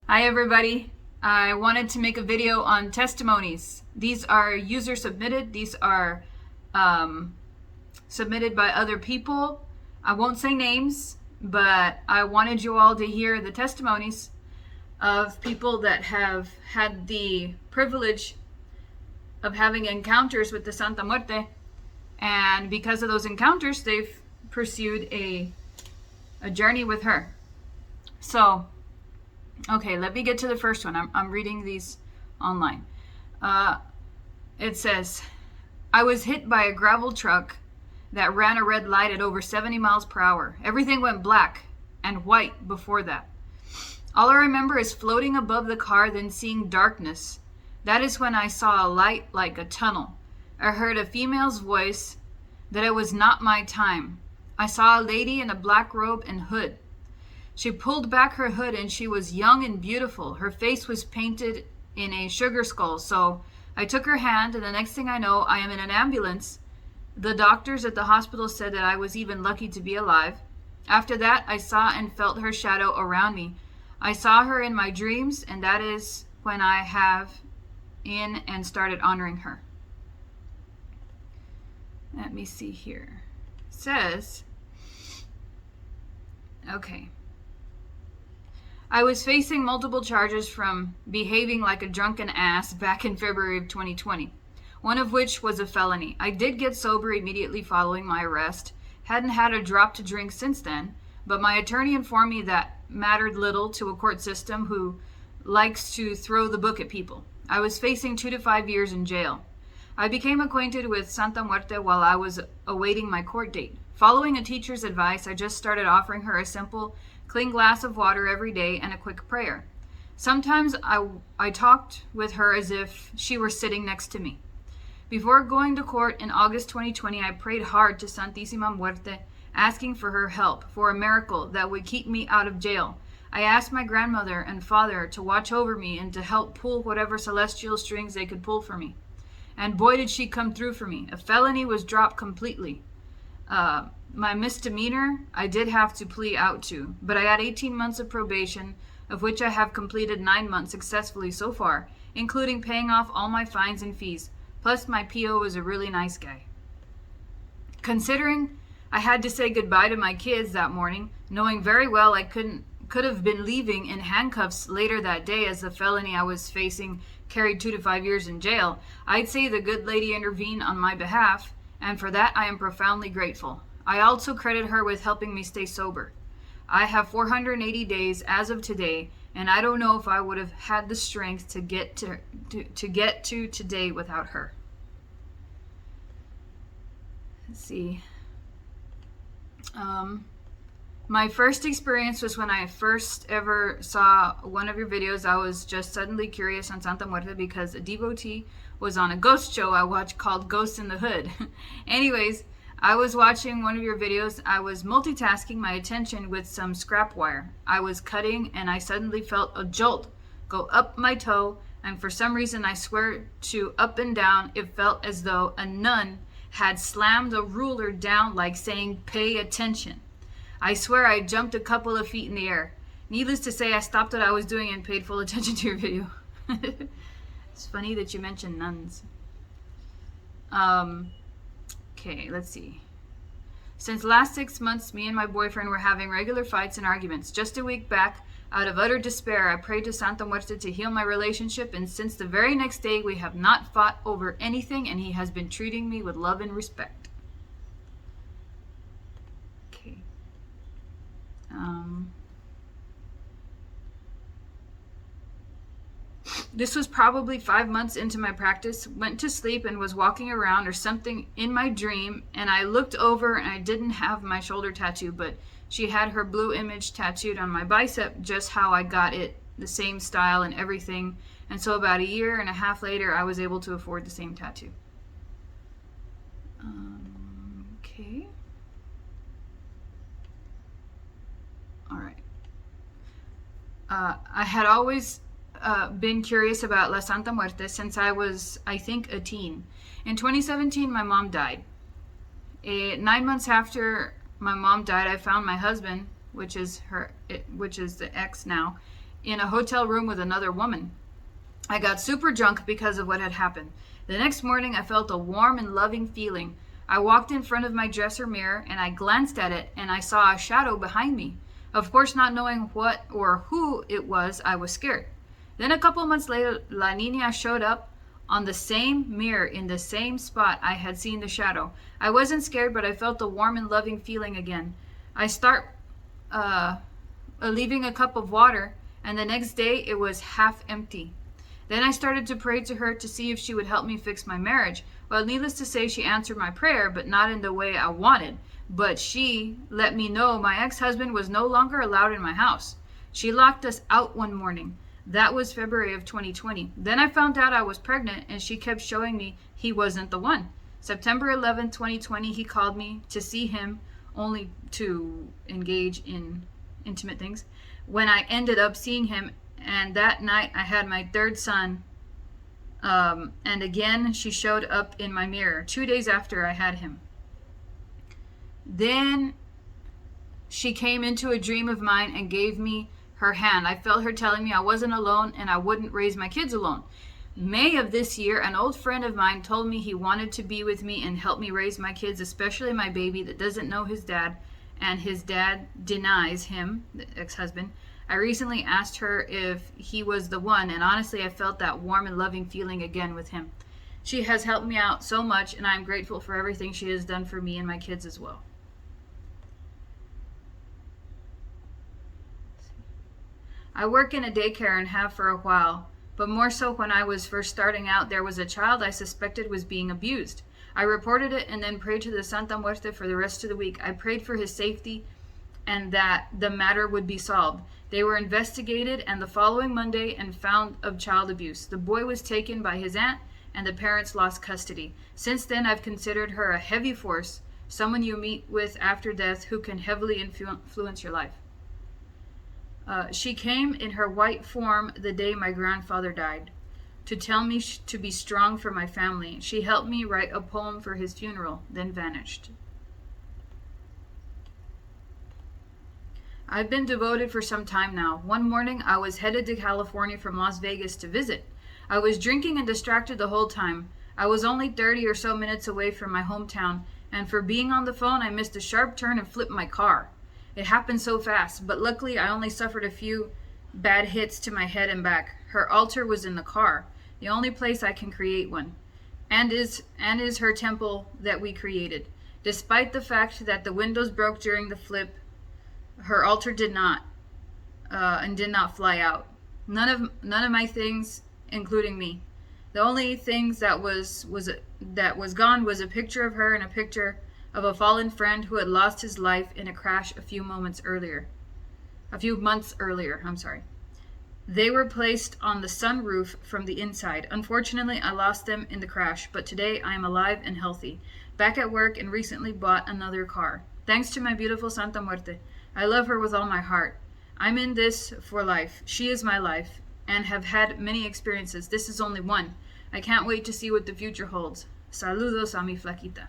Hi everybody. I wanted to make a video on testimonies. These are user submitted. These are submitted by other people. I won't say names, but I wanted you all to hear the testimonies of people that have had the privilege of having encounters with the Santa Muerte, and because of those encounters, they've pursued a journey with her. So okay, let me get to the first one. I'm reading these online. It says, I was hit by a gravel truck that ran a red light at over 70 miles per hour. Everything went black and white before that. All I remember is floating above the car, then seeing darkness. That is when I saw a light like a tunnel. I heard a female's voice that it was not my time. I saw a lady in a black robe and hood. She pulled back her hood and she was young and beautiful. Her face was painted in a sugar skull. So I took her hand, and the next thing I know, I am in an ambulance. The doctors at the hospital said that I was even lucky to be alive. After that, I saw and felt her shadow around me. I saw her in my dreams, and that is when I have in and started honoring her. Let me see here. It says, okay. I was facing multiple charges from behaving like a drunken ass back in February of 2020, one of which was a felony. I did get sober immediately following my arrest. Hadn't had a drop to drink since then, but my attorney informed me that mattered little to a court system who likes to throw the book at people. I was facing 2 to 5 years in jail. I became acquainted with Santa Muerte while I was awaiting my court date. Following a teacher's advice, I just started offering her a simple, clean glass of water every day and a quick prayer. Sometimes I talked with her as if she were sitting next to me. Before going to court in August 2020, I prayed hard to Santísima Muerte, asking for her help, for a miracle that would keep me out of jail. I asked my grandmother and father to watch over me and to help pull whatever celestial strings they could pull for me. And boy, did she come through for me. A felony was dropped completely. My misdemeanor, I did have to plea out to, but I had 18 months of probation, of which I have completed 9 months successfully so far, including paying off all my fines and fees. Plus, my PO is a really nice guy. Considering I had to say goodbye to my kids that morning, knowing very well I could have been leaving in handcuffs later that day, as the felony I was facing carried 2 to 5 years in jail, I'd say the good lady intervened on my behalf, and for that I am profoundly grateful. I also credit her with helping me stay sober. I have 480 days as of today, and I don't know if I would have had the strength to get to today without her. Let's see. My first experience was when I first ever saw one of your videos. I was just suddenly curious on Santa Muerte because a devotee was on a ghost show I watched called Ghosts in the Hood. Anyways, I was watching one of your videos. I was multitasking my attention with some scrap wire. I was cutting and I suddenly felt a jolt go up my toe, and for some reason, I swear to up and down, it felt as though a nun had slammed a ruler down, like saying, "Pay attention." I swear I jumped a couple of feet in the air. Needless to say, I stopped what I was doing and paid full attention to your video. It's funny that you mentioned nuns. Okay, let's see. Since last 6 months, me and my boyfriend were having regular fights and arguments. Just a week back, out of utter despair, I prayed to Santa Muerte to heal my relationship, and since the very next day, we have not fought over anything, and he has been treating me with love and respect. Okay. This was probably 5 months into my practice. Went to sleep and was walking around or something in my dream, and I looked over and I didn't have my shoulder tattoo, but she had her blue image tattooed on my bicep, just how I got it, the same style and everything. And so about 1.5 years later, I was able to afford the same tattoo. Okay. All right. I had always been curious about La Santa Muerte since I was, I think, a teen. In 2017, my mom died. 9 months after my mom died, I found my husband, which is the ex now, in a hotel room with another woman. I got super drunk because of what had happened. The next morning, I felt a warm and loving feeling. I walked in front of my dresser mirror and I glanced at it and I saw a shadow behind me. Of course, not knowing what or who it was, I was scared. Then a couple months later, La Nina showed up on the same mirror in the same spot I had seen the shadow. I wasn't scared, but I felt a warm and loving feeling again. I start leaving a cup of water, and the next day it was half empty. Then I started to pray to her to see if she would help me fix my marriage. Well, needless to say, she answered my prayer, but not in the way I wanted. But she let me know my ex-husband was no longer allowed in my house. She locked us out one morning. That was February of 2020. Then I found out I was pregnant, and she kept showing me he wasn't the one. September 11, 2020, he called me to see him, only to engage in intimate things. When I ended up seeing him, and that night I had my third son. And again, she showed up in my mirror 2 days after I had him. Then she came into a dream of mine and gave me her hand. I felt her telling me I wasn't alone and I wouldn't raise my kids alone. May of this year, an old friend of mine told me he wanted to be with me and help me raise my kids, especially my baby that doesn't know his dad, and his dad denies him, the ex-husband. I recently asked her if he was the one, and honestly, I felt that warm and loving feeling again with him. She has helped me out so much, and I'm grateful for everything she has done for me and my kids as well. I work in a daycare and have for a while, but more so when I was first starting out, there was a child I suspected was being abused. I reported it and then prayed to the Santa Muerte for the rest of the week. I prayed for his safety and that the matter would be solved. They were investigated and the following Monday and found of child abuse. The boy was taken by his aunt and the parents lost custody. Since then, I've considered her a heavy force, someone you meet with after death who can heavily influence your life. She came in her white form the day my grandfather died to tell me to be strong for my family. She helped me write a poem for his funeral, then vanished. I've been devoted for some time now. One morning, I was headed to California from Las Vegas to visit. I was drinking and distracted the whole time. I was only 30 or so minutes away from my hometown, and for being on the phone, I missed a sharp turn and flipped my car. It happened so fast, but luckily I only suffered a few bad hits to my head and back. Her altar was in the car, the only place I can create one, and is her temple that we created. Despite the fact that the windows broke during the flip, her altar did not fly out. None of my things, including me. The only things that was gone was a picture of her and a picture of a fallen friend who had lost his life in a crash a few months earlier. They were placed on the sunroof from the inside. Unfortunately, I lost them in the crash, but today I am alive and healthy, back at work, and recently bought another car. Thanks to my beautiful Santa Muerte. I love her with all my heart. I'm in this for life. She is my life, and have had many experiences. This is only one. I can't wait to see what the future holds. Saludos a mi flaquita.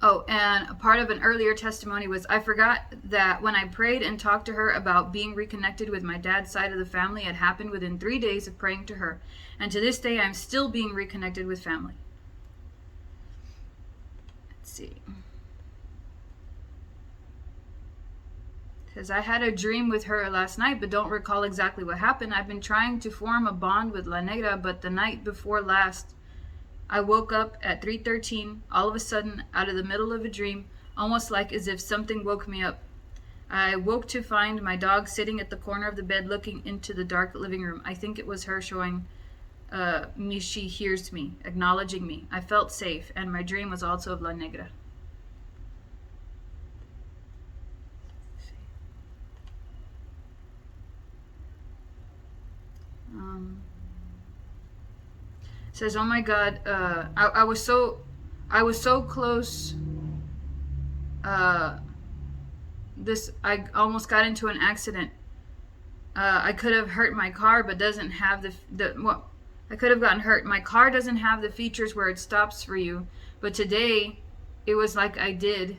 Oh, and a part of an earlier testimony was, I forgot that when I prayed and talked to her about being reconnected with my dad's side of the family, it happened within 3 days of praying to her. And to this day, I'm still being reconnected with family. Let's see. It says, I had a dream with her last night, but don't recall exactly what happened. I've been trying to form a bond with La Negra, but the night before last, I woke up at 3:13, all of a sudden, out of the middle of a dream, almost like as if something woke me up. I woke to find my dog sitting at the corner of the bed looking into the dark living room. I think it was her showing me she hears me, acknowledging me. I felt safe, and my dream was also of La Negra. Says, oh my God, I was so close. I almost got into an accident. I could have hurt my car, but doesn't have I could have gotten hurt. My car doesn't have the features where it stops for you. But today, It was like I did.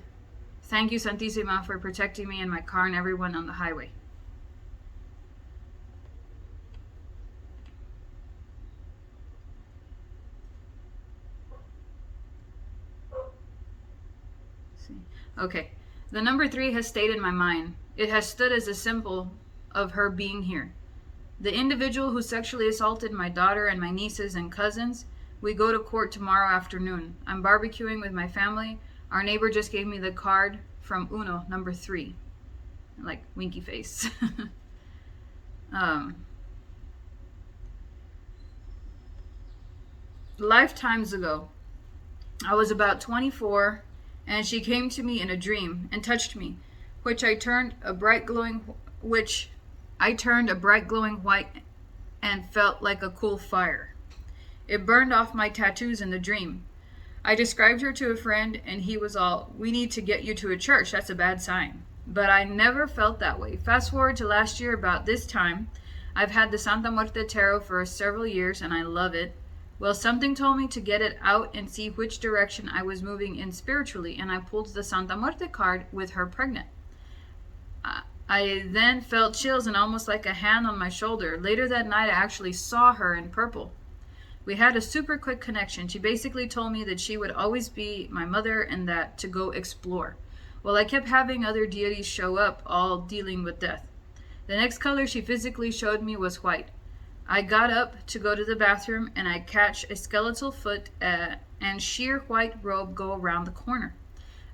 Thank you, Santissima, for protecting me and my car and everyone on the highway. Okay. The number 3 has stayed in my mind. It has stood as a symbol of her being here. The individual who sexually assaulted my daughter and my nieces and cousins, we go to court tomorrow afternoon. I'm barbecuing with my family. Our neighbor just gave me the card from Uno, number 3. Like, winky face. Lifetimes ago, I was about 24, and she came to me in a dream and touched me, which I turned a bright glowing white and felt like a cool fire. It burned off my tattoos in the dream. I described her to a friend, and he was all, "We need to get you to a church, that's a bad sign." But I never felt that way. Fast forward to last year about this time. I've had the Santa Muerte Tarot for several years, and I love it. Well, something told me to get it out and see which direction I was moving in spiritually, and I pulled the Santa Muerte card with her pregnant. I then felt chills and almost like a hand on my shoulder. Later that night, I actually saw her in purple. We had a super quick connection. She basically told me that she would always be my mother and that to go explore. Well, I kept having other deities show up, all dealing with death. The next color she physically showed me was white. I got up to go to the bathroom, and I catch a skeletal foot and sheer white robe go around the corner.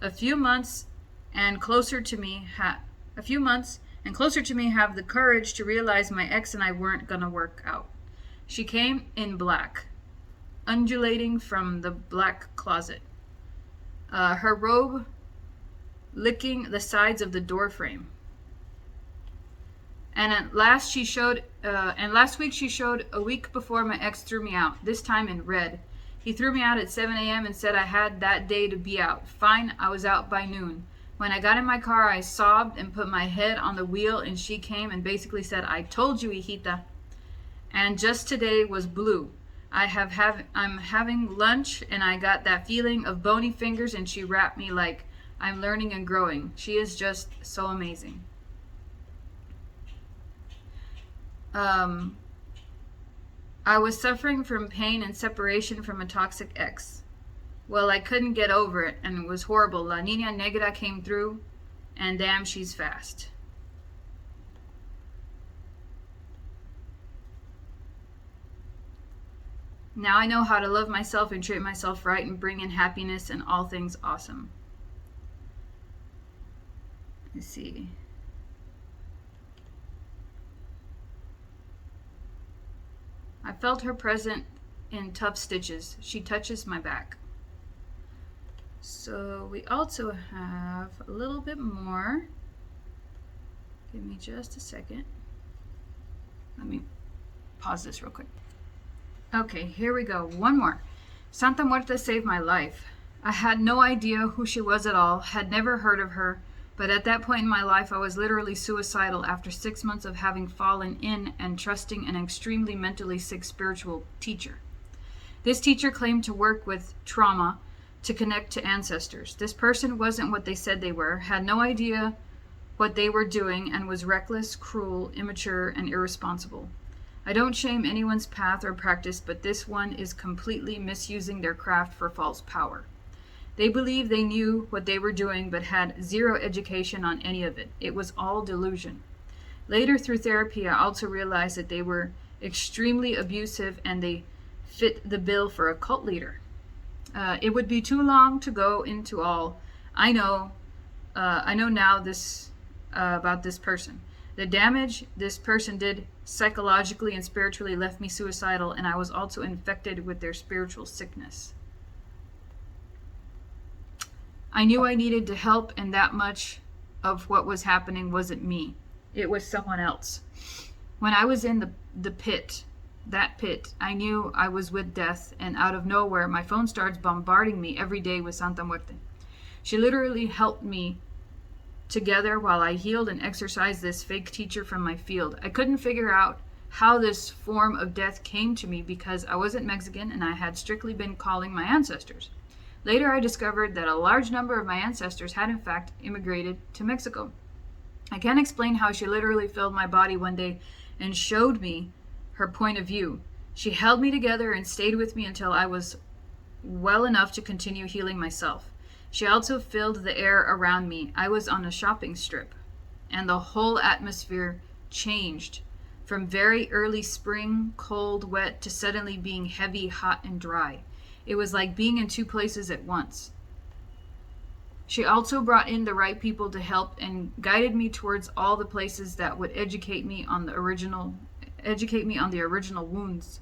A few months and closer to me have the courage to realize my ex and I weren't gonna work out. She came in black, undulating from the black closet. Her robe licking the sides of the door frame. And last week she showed a week before my ex threw me out, this time in red. He threw me out at 7 a.m. and said I had that day to be out. Fine, I was out by noon. When I got in my car, I sobbed and put my head on the wheel, and she came and basically said, "I told you, hijita." And just today was blue. I'm having lunch, and I got that feeling of bony fingers, and she wrapped me like I'm learning and growing. She is just so amazing. I was suffering from pain and separation from a toxic ex. Well, I couldn't get over it, and it was horrible. La Niña Negra came through, and damn, she's fast. Now I know how to love myself and treat myself right and bring in happiness and all things awesome. Let's see. I felt her present in tough stitches. She touches my back. So we also have a little bit more. Give me just a second. Let me pause this real quick. Okay, here we go. One more. Santa Muerte saved my life. I had no idea who she was at all, had never heard of her, but at that point in my life I was literally suicidal after 6 months of having fallen in and trusting an extremely mentally sick spiritual teacher. This teacher claimed to work with trauma to connect to ancestors. This person wasn't what they said they were, had no idea what they were doing, and was reckless, cruel, immature, and irresponsible. I don't shame anyone's path or practice, but this one is completely misusing their craft for false power. They believed they knew what they were doing, but had zero education on any of it. It was all delusion. Later, through therapy, I also realized that they were extremely abusive and they fit the bill for a cult leader. It would be too long to go into all. I know now this about this person. The damage this person did psychologically and spiritually left me suicidal, and I was also infected with their spiritual sickness. I knew I needed to help, and that much of what was happening wasn't me. It was someone else. When I was in the pit, that pit, I knew I was with death, and out of nowhere, my phone starts bombarding me every day with Santa Muerte. She literally helped me together while I healed and exorcised this fake teacher from my field. I couldn't figure out how this form of death came to me because I wasn't Mexican and I had strictly been calling my ancestors. Later, I discovered that a large number of my ancestors had in fact immigrated to Mexico. I can't explain how she literally filled my body one day and showed me her point of view. She held me together and stayed with me until I was well enough to continue healing myself. She also filled the air around me. I was on a shopping strip, and the whole atmosphere changed from very early spring, cold, wet, to suddenly being heavy, hot, and dry. It was like being in two places at once. She also brought in the right people to help and guided me towards all the places that would educate me on the original wounds.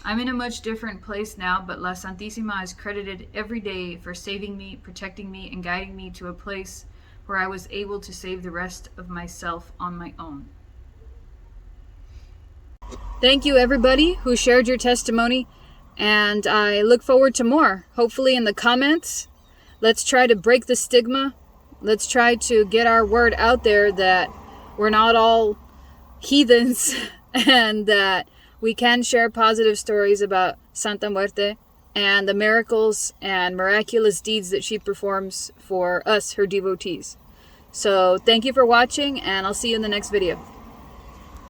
I'm in a much different place now, but La Santísima is credited every day for saving me, protecting me, and guiding me to a place where I was able to save the rest of myself on my own. Thank you, everybody who shared your testimony, and I look forward to more. Hopefully in the comments, let's try to break the stigma. Let's try to get our word out there that we're not all heathens and that we can share positive stories about Santa Muerte and the miracles and miraculous deeds that she performs for us, her devotees. So thank you for watching, and I'll see you in the next video.